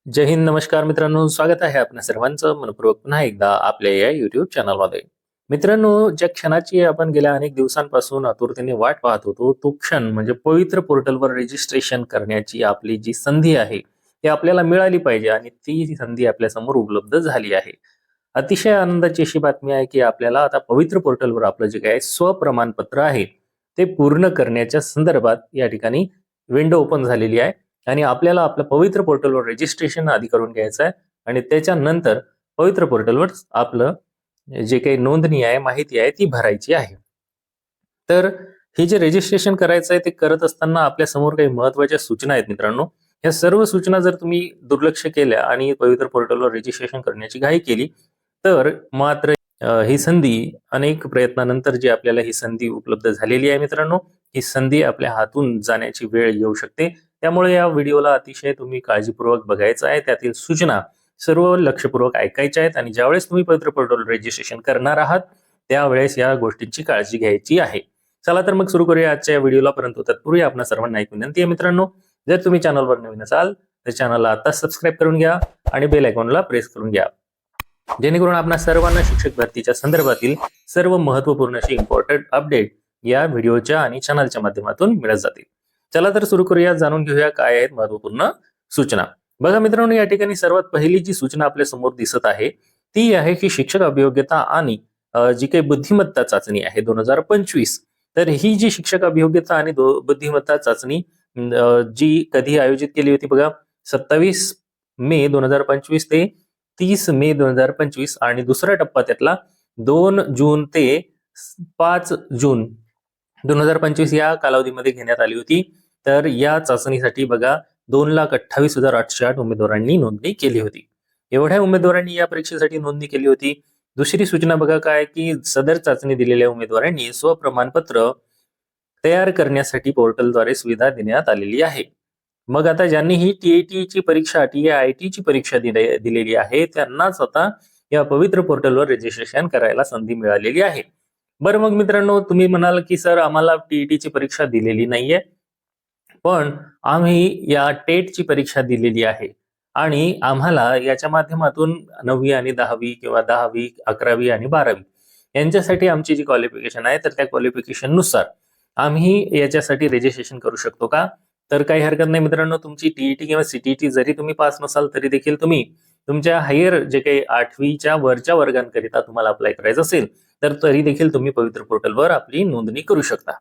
जय हिंद, नमस्कार मित्रांनो. स्वागत आहे आपल्या सर्वांचं मनपूर्वक पुन्हा एकदा आपल्या या युट्यूब चॅनलमध्ये. मित्रांनो, ज्या क्षणाची आपण गेल्या अनेक दिवसांपासून आतुरतेने वाट पाहत होतो, तो क्षण म्हणजे पवित्र पोर्टलवर रजिस्ट्रेशन करण्याची आपली जी संधी आहे ती आपल्याला मिळाली पाहिजे आणि ती संधी आपल्या समोर उपलब्ध झाली आहे. अतिशय आनंदाची अशी बातमी आहे की आपल्याला आता पवित्र पोर्टलवर आपलं जे काही स्वप्रमाणपत्र आहे ते पूर्ण करण्याच्या संदर्भात या ठिकाणी विंडो ओपन झालेली आहे आणि आपल्याला आपलं पवित्र पोर्टलवर रजिस्ट्रेशन आधी करून घ्यायचं आहे आणि त्याच्यानंतर पवित्र पोर्टलवर आपलं जे काही नोंदणी आहे, माहिती आहे ती भरायची आहे. तर हे जे रजिस्ट्रेशन करायचं आहे ते करत असताना आपल्या समोर काही महत्त्वाच्या सूचना आहेत मित्रांनो. या सर्व सूचना जर तुम्ही दुर्लक्ष केल्या आणि पवित्र पोर्टलवर रजिस्ट्रेशन करण्याची घाई केली तर मात्र ही संधी अनेक प्रयत्नानंतर जी आपल्याला ही संधी उपलब्ध झालेली आहे मित्रांनो, ही संधी आपल्या हातून जाण्याची वेळ येऊ शकते. त्यामुळे या व्हिडिओला अतिशय तुम्ही काळजीपूर्वक बघायचं आहे. त्यातील सूचना सर्व लक्षपूर्वक ऐकायच्या आहेत आणि ज्यावेळेस तुम्ही पवित्र पोर्टलवर रजिस्ट्रेशन करणार आहात त्यावेळेस या गोष्टींची काळजी घ्यायची आहे. चला तर मग सुरू करूया आजच्या या व्हिडिओला. परंतु तत्पूर्वी आपल्या सर्वांना एक विनंती आहे मित्रांनो, जर तुम्ही चॅनलवर नवीन असाल तर चॅनलला आता सबस्क्राईब करून घ्या आणि बेल आयकॉनला प्रेस करून घ्या, जेणेकरून आपल्या सर्वांना शिक्षक भरतीच्या संदर्भातील सर्व महत्त्वपूर्ण अशी इम्पॉर्टंट अपडेट या व्हिडिओच्या आणि चॅनलच्या माध्यमातून मिळत जातील. चला तर सुरू करूया, जाणून घेऊया काय आहेत महत्त्वपूर्ण सूचना. बघा मित्रांनो, या ठिकाणी सर्वात पहिली जी सूचना आपल्या समोर दिसत आहे ती आहे की शिक्षक अभियोग्यता आणि जी काही बुद्धिमत्ता चाचणी आहे 2025, तर ही जी शिक्षक अभियोग्यता आणि बुद्धिमत्ता चाचणी जी कधी आयोजित केली होती बघा, 27 मे 2025 ते 30 मे 2025 आणि दुसरा टप्पा त्यातला 2 जून ते 5 जून 2025 या कालावधीमध्ये घेण्यात आली होती. तर या चाचणीसाठी बघा 2,28,808 उमेदवारांनी नोंदणी केली होती. एवढ्या उमेदवारांनी या परीक्षेसाठी नोंदणी केली होती. दुसरी सूचना बघा काय की सदर चाचणी दिलेल्या उमेदवारांनी स्वप्रमाणपत्र तयार करण्यासाठी पोर्टलद्वारे सुविधा देण्यात आलेली आहे. मग आता ज्यांनी ही टीएटीची परीक्षा टीआयटीची परीक्षा दिलेली आहे त्यांनाच आता या पवित्र पोर्टलवर रजिस्ट्रेशन करायला संधी मिळालेली आहे. बरं मग मित्रांनो, तुम्ही म्हणाल की सर आम्हाला टीईटीची परीक्षा दिलेली नाहीये, पण आम्ही या टेटची परीक्षा दिलेली आहे आणि आम्हाला याच्या माध्यमातून 9वी आणि 10वी किंवा 10वी, 11वी आणि 12वी यांच्यासाठी आमची जी क्वालिफिकेशन आहे तर त्या क्वालिफिकेशन नुसार आम्ही याच्यासाठी रजिस्ट्रेशन करू शकतो का? तर काही हरकत नाही मित्रांनो. तुमची टीईटी किंवा सीटीटी जरी तुम्ही पास नसाल तरी देखील तुम्ही तुमच्या हायर जे काही 8वीच्या वरच्या वर्गांकरिता तुम्हाला अप्लाय करायचं असेल तर तरी देखील तुम्ही पवित्र पोर्टलवर आपली नोंदणी करू शकता.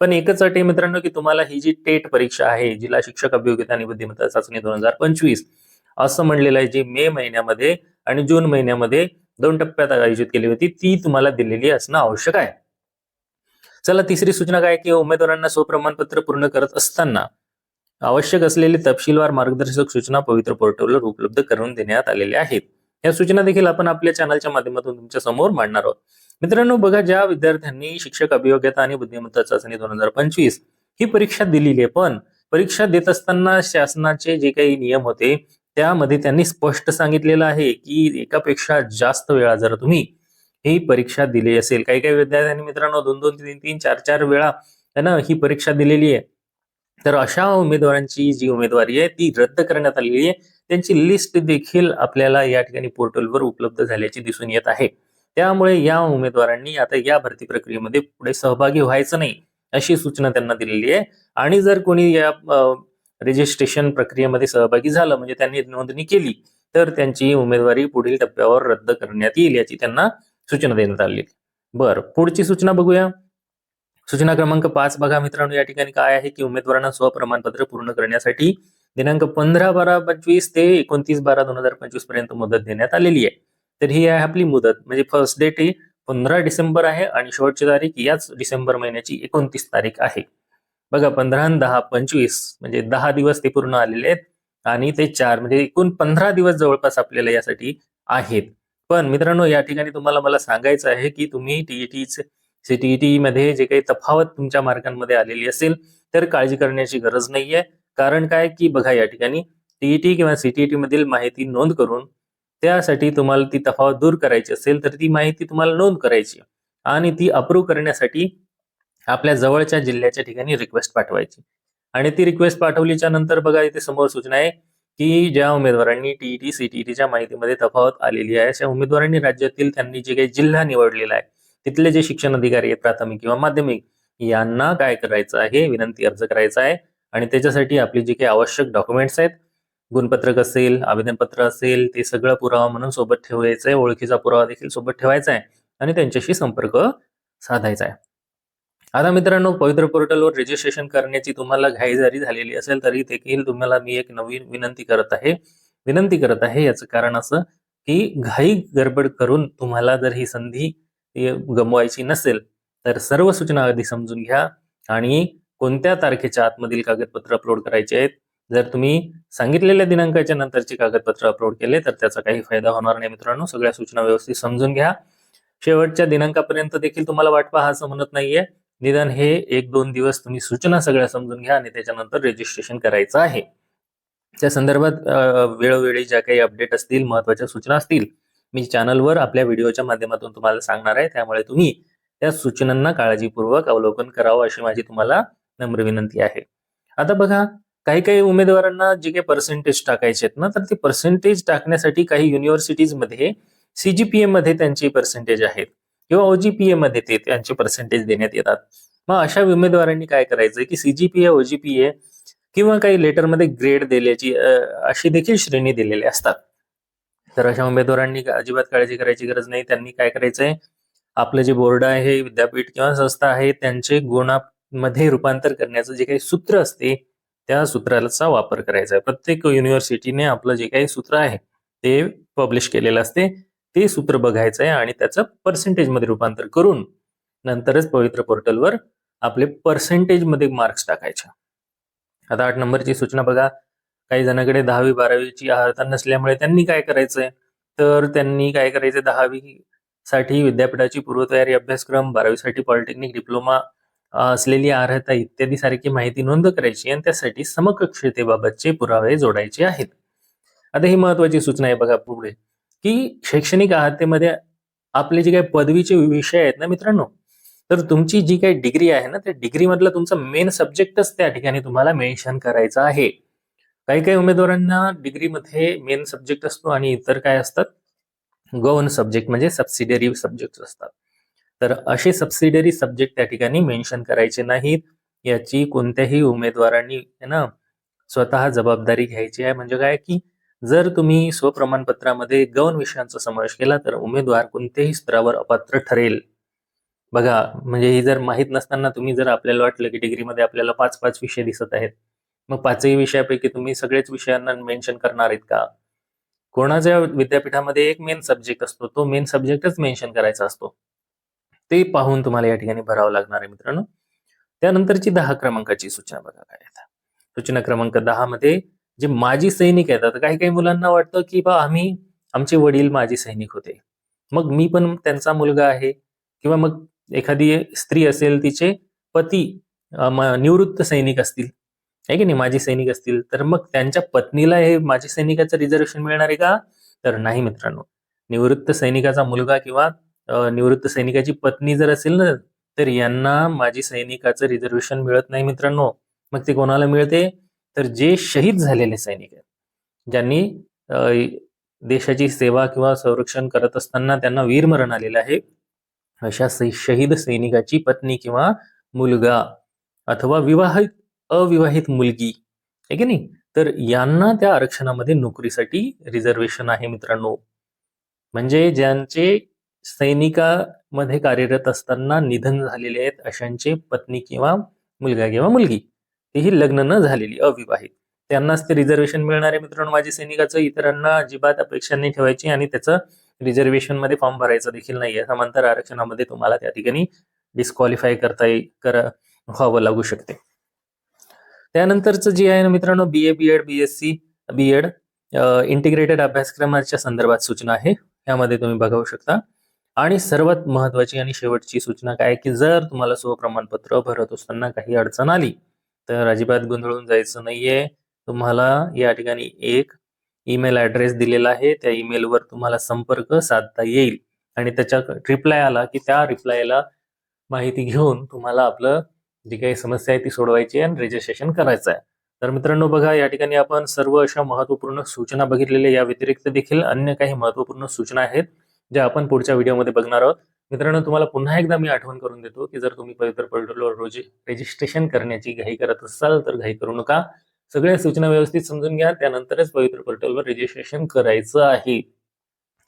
पण एकच अट आहे मित्रांनो की तुम्हाला ही जी टेट परीक्षा आहे, जिला शिक्षक अभियोग्यता आणि बुद्धिमत्ता चाचणी 2025 असं म्हणलेलं आहे, जी मे महिन्यामध्ये आणि जून महिन्यामध्ये 2 टप्प्यात आयोजित केली होती, ती तुम्हाला दिलेली असणं आवश्यक आहे. चला, तिसरी सूचना काय की उमेदवारांना स्वप्रमाणपत्र पूर्ण करत असताना आवश्यक असलेले तपशीलवार मार्गदर्शक सूचना पवित्र पोर्टलवर उपलब्ध करून देण्यात आलेल्या आहेत. या सूचना देखील आपण आपल्या चॅनलच्या माध्यमातून तुमच्या समोर मांडणार आहोत. मित्रांनो बघा, ज्या विद्यार्थ्यांनी शिक्षक अभियोग्यता आणि बुद्धिमत्ता चाचणी 2025 ही परीक्षा दिलेली आहे, पण परीक्षा देत असताना शासनाचे जे काही नियम होते त्यामध्ये त्यांनी स्पष्ट सांगितलेलं आहे की एकापेक्षा जास्त वेळा जर तुम्ही ही परीक्षा दिली असेल, काही काही विद्यार्थ्यांनी मित्रांनो 2-2, 3-3, 4-4 वेळा ही परीक्षा दिलेली आहे, तर अशा उमेदवारांची जी उमेदवारी आहे ती रद्द करण्यात आलेली आहे. त्यांची लिस्ट देखील आपल्याला या ठिकाणी पोर्टलवर उपलब्ध झाल्याची दिसून येत आहे. त्यामुळे या उमेदवारांनी आता या भरती प्रक्रियेमध्ये पुढे सहभागी व्हायचं नाही अशी सूचना त्यांना दिलेली आहे. आणि जर कोणी या रजिस्ट्रेशन प्रक्रियेमध्ये सहभागी झालं, म्हणजे त्यांनी नोंदणी केली, तर त्यांची उमेदवारी पुढील टप्प्यावर रद्द करण्यात येईल याची त्यांना सूचना देण्यात आली. बरं, पुढची सूचना बघूया. सूचना क्रमांक 5 बघा मित्रांनो, या ठिकाणी काय आहे की उमेदवारांना स्वप्रमाणपत्र पूर्ण करण्यासाठी दिनांक 15/12/25 ते 29/12/2025 पर्यंत मुदत देण्यात आलेली आहे. तर ही आहे आपली मुदत, म्हणजे फर्स्ट डेट ही 15 डिसेंबर आहे आणि शेवटची तारीख याच डिसेंबर महिन्याची 29 तारीख आहे. बघा, 15 आणि 10 25 म्हणजे 10 दिवस ते पूर्ण आलेले आहेत आणि ते 4 म्हणजे एकूण 15 दिवस जवळपास आपल्याला यासाठी आहेत. पण मित्रांनो, या ठिकाणी तुम्हाला मला सांगायचं आहे की तुम्ही सीटीईटी मध्ये जे काही तफावत तुमच्या मार्कांमध्ये आलेली असेल तर काळजी करण्याची गरज नाहीये. कारण काय की बघा, या ठिकाणी टीईटी किंवा सीटीईटी मधील माहिती नोंद करून त्यासाठी तुम्हाला ती तफावत दूर करायची असेल तर ती माहिती तुम्हाला नोंद करायची आणि ती अप्रूव्ह करण्यासाठी आपल्या जवळच्या जिल्ह्याच्या ठिकाणी रिक्वेस्ट पाठवायची आणि ती रिक्वेस्ट पाठवलीच्या नंतर बघा इथे समोर सूचना आहे की ज्या उमेदवारांनी टीईटी सीटीईटीच्या माहितीमध्ये तफावत आलेली आहे अशा उमेदवारांनी राज्यातील त्यांनी जे काही जिल्हा निवडलेला आहे तिथले जे शिक्षण अधिकारी आहेत प्राथमिक किंवा माध्यमिक यांना काय करायचं आहे, विनंती अर्ज करायचा आहे आणि त्याच्यासाठी आपली जे काही आवश्यक डॉक्युमेंट्स आहेत, गुणपत्रक असेल, आवेदनपत्र असेल, ते सगळं पुरावा म्हणून सोबत ठेवायचं आहे, ओळखीचा पुरावा देखील सोबत ठेवायचा आहे आणि त्यांच्याशी संपर्क साधायचा आहे. आता मित्रांनो, पवित्र पोर्टलवर रजिस्ट्रेशन करण्याची तुम्हाला घाई जरी झालेली असेल तरी देखील तुम्हाला मी एक नवीन विनंती करत आहे. याचं कारण असं की घाई गडबड करून तुम्हाला जर ही संधी गमवायची नसेल तर सर्व सूचना आधी समजून घ्या आणि कोणत्या तारखेच्या आतमधील कागदपत्र अपलोड करायचे आहेत. जर तुम्ही सांगितलेल्या दिनांकाच्या नंतरचे कागदपत्र अपलोड केले तर त्याचा काही फायदा होणार नाही मित्रांनो. सगळ्या सूचना व्यवस्थित समजून घ्या. शेवटच्या दिनांकापर्यंत देखील तुम्हाला वाट पहा असं म्हणत नाहीये. निदान हे 1-2 दिवस तुम्ही सूचना सगळ्या समजून घ्या आणि त्याच्यानंतर रजिस्ट्रेशन करायचं आहे. त्या संदर्भात वेळोवेळी ज्या काही अपडेट असतील, महत्वाच्या सूचना असतील, मी चॅनलवर आपल्या व्हिडिओच्या माध्यमातून तुम्हाला सांगणार आहे. त्यामुळे तुम्ही त्या सूचनांना काळजीपूर्वक अवलोकन करावं अशी माझी तुम्हाला नम्र विनंती आहे. आता बघा, काही उमेदवारांना जे काही पर्सेंटेज टाकायचे आहेत ना, तर ते पर्सेंटेज टाकण्यासाठी काही युनिव्हर्सिटीजमध्ये CGPA मध्ये त्यांची पर्सेंटेज आहेत किंवा OGPA मध्ये ते त्यांचे पर्सेंटेज देण्यात येतात. मग अशा उमेदवारांनी काय करायचं की CGPA, OGPA किंवा काही लेटरमध्ये ग्रेड दिल्याची अशी देखील श्रेणी दिलेली असतात. तर अशा उमेदवारांनी अजिबात काळजी करायची गरज नाही. त्यांनी काय करायचंय, आपलं जे बोर्ड आहे, विद्यापीठ किंवा संस्था आहे, त्यांचे गुणामध्ये रूपांतर करण्याचं जे काही सूत्र असते त्या सूत्राचा वापर करायचा आहे. प्रत्येक युनिव्हर्सिटीने आपलं जे काही सूत्र आहे ते पब्लिश केलेलं असते. ते सूत्र बघायचं आहे आणि त्याचं पर्सेंटेज मध्ये रूपांतर करून नंतरच पवित्र पोर्टलवर आपले पर्सेंटेज मध्ये मार्क्स टाकायचे. आता 8 नंबरची सूचना बघा. काही जणांकडे 10वी-12वीची अर्हता नसल्यामुळे त्यांनी काय करायचंय, तर त्यांनी काय करायचंय, 10वी साठी विद्यापीठाची पूर्वतयारी अभ्यासक्रम, 12वी साठी पॉलिटेक्निक डिप्लोमा असलेली अर्हता इत्यादी सारखी माहिती नोंद करायची आणि त्यासाठी समकक्षतेबाबतचे पुरावे जोडायचे आहेत. आता ही महत्वाची सूचना आहे बघा पुढे, की शैक्षणिक अर्हतेमध्ये आपले जे काही पदवीचे विषय आहेत ना मित्रांनो, तर तुमची जी काही डिग्री आहे ना, त्या डिग्री मधला तुमचा मेन सब्जेक्टच त्या ठिकाणी तुम्हाला मेन्शन करायचा आहे. काही उमेदवारांना डिग्रीमध्ये मेन सब्जेक्ट असतो आणि इतर काय असतात, गौण सब्जेक्ट म्हणजे सबसिडियरी सब्जेक्ट असतात. तर असे सबसिडियरी सब्जेक्ट त्या ठिकाणी मेन्शन करायचे नाहीत. याची कोणत्याही उमेदवारांनी स्वतः जबाबदारी घ्यायची आहे. म्हणजे काय की जर तुम्ही स्वप्रमाणपत्रामध्ये गौण विषयांचा समावेश केला तर उमेदवार कोणत्याही स्तरावर अपात्र ठरेल. बघा, म्हणजे ही जर माहीत नसताना तुम्ही जर आपल्याला वाटलं की डिग्रीमध्ये आपल्याला 5-5 विषय दिसत आहेत, मग 5ही विषयापैकी तुम्ही सगळेच विषयांना मेन्शन करणार आहेत का? कोणाच्या विद्यापीठामध्ये एक मेन सब्जेक्ट असतो, तो मेन सब्जेक्टच मेन्शन करायचा असतो. ते पाहून तुम्हाला या ठिकाणी भरावं लागणार आहे मित्रांनो. त्यानंतरची 10 क्रमांकाची सूचना बघा काय आहे. सूचना क्रमांक 10 मध्ये जे माजी सैनिक आहेत, आता काही मुलांना वाटतं की आमचे वडील माजी सैनिक होते, मग मी पण त्यांचा मुलगा आहे, किंवा मग एखादी स्त्री असेल, तिचे पती निवृत्त सैनिक असतील, आहे की नाही, माजी सैनिक असतील, तर मग त्यांच्या पत्नीला हे माजी सैनिकाचं रिझर्वेशन मिळणार आहे का? तर नाही मित्रांनो. निवृत्त सैनिकाचा मुलगा किंवा निवृत्त सैनिकाची पत्नी जर असेल ना, तर यांना माजी सैनिकाचं रिझर्वेशन मिळत नाही मित्रांनो. मग ते कोणाला मिळते, तर जे शहीद झालेले सैनिक आहेत, ज्यांनी देशाची सेवा किंवा संरक्षण करत असताना त्यांना वीरमरण आलेलं आहे, अशा शहीद सैनिकाची पत्नी किंवा मुलगा अथवा अविवाहित मुलगी, आहे की नाही, तर यांना त्या आरक्षणामध्ये नोकरीसाठी रिझर्वेशन आहे मित्रांनो. म्हणजे ज्यांचे सैनिकामध्ये कार्यरत असताना निधन झालेले आहेत अशांचे पत्नी किंवा मुलगा किंवा मुलगी, तेही लग्न न झालेली अविवाहित, त्यांनाच ते रिझर्वेशन मिळणार आहे मित्रांनो माजी सैनिकाचं. इतरांना अजिबात अपेक्षा नाही ठेवायची आणि त्याचं रिझर्वेशन मध्ये फॉर्म भरायचा देखील नाहीये. समांतर आरक्षणामध्ये तुम्हाला त्या ठिकाणी डिस्क्वालिफाय व्हावं लागू शकते. त्यानंतरचं जे आहे ना मित्रांनो, BA, BEd, BSc, BEd integrated अभ्यासक्रमाच्या संदर्भात सूचना आहे, यामध्ये तुम्ही बघू शकता. आणि सर्वात महत्वाची आणि शेवटची सूचना काय की जर तुम्हाला स्वप्रमाणपत्र भरत असताना काही अडचण आली तर अजिबात गोंधळून जायचं नाहीये. तुम्हाला या ठिकाणी एक ईमेल ऍड्रेस दिलेला आहे, त्या ईमेलवर तुम्हाला संपर्क साधता येईल आणि त्याच्या रिप्लाय आला की त्या रिप्लायला माहिती घेऊन तुम्हाला आपलं जी काही समस्या आहे ती सोडवायची आणि रजिस्ट्रेशन करायचं आहे. तर मित्रांनो बघा, या ठिकाणी आपण सर्व अशा महत्त्वपूर्ण सूचना बघितलेल्या, या व्यतिरिक्त देखील अन्य काही महत्त्वपूर्ण सूचना आहेत ज्या आपण पुढच्या व्हिडिओमध्ये बघणार आहोत. मित्रांनो, तुम्हाला पुन्हा एकदा मी आठवण करून देतो की जर तुम्ही पवित्र पोर्टलवर रोज रजिस्ट्रेशन करण्याची घाई करत असाल तर घाई करू नका. सगळ्या सूचना व्यवस्थित समजून घ्या, त्यानंतरच पवित्र पोर्टलवर रजिस्ट्रेशन करायचं आहे.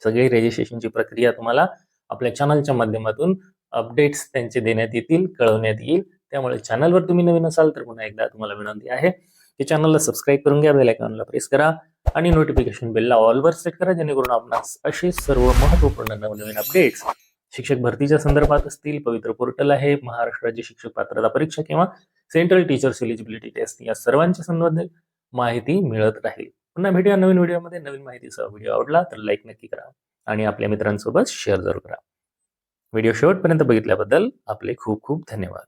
सगळी रजिस्ट्रेशनची प्रक्रिया तुम्हाला आपल्या चॅनलच्या माध्यमातून अपडेट्स त्यांचे देण्यात येतील, कळवण्यात येईल. त्यामुळे चॅनलवर तुम्ही नवीन असाल तर पुन्हा एकदा तुम्हाला विनंती आहे की चॅनलला सबस्क्राईब करून घ्या, बेल आयकॉनला प्रेस करा आणि नोटिफिकेशन बेलला ऑलवर सेट करा, जेणेकरून आपणास असे सर्व महत्त्वपूर्ण नवनवीन अपडेट्स शिक्षक भरतीच्या संदर्भात असतील, पवित्र पोर्टल आहे, महाराष्ट्र राज्य शिक्षक पात्रता परीक्षा किंवा सेंट्रल टीचर्स एलिजिबिलिटी टेस्ट, या सर्वांच्या संबंधित माहिती मिळत राहील. पुन्हा भेटूया नवीन व्हिडिओमध्ये नवीन माहितीसह. व्हिडिओ आवडला तर लाईक नक्की करा आणि आपल्या मित्रांसोबत शेअर जरूर करा. व्हिडिओ शेवटपर्यंत बघितल्याबद्दल आपले खूप खूप धन्यवाद.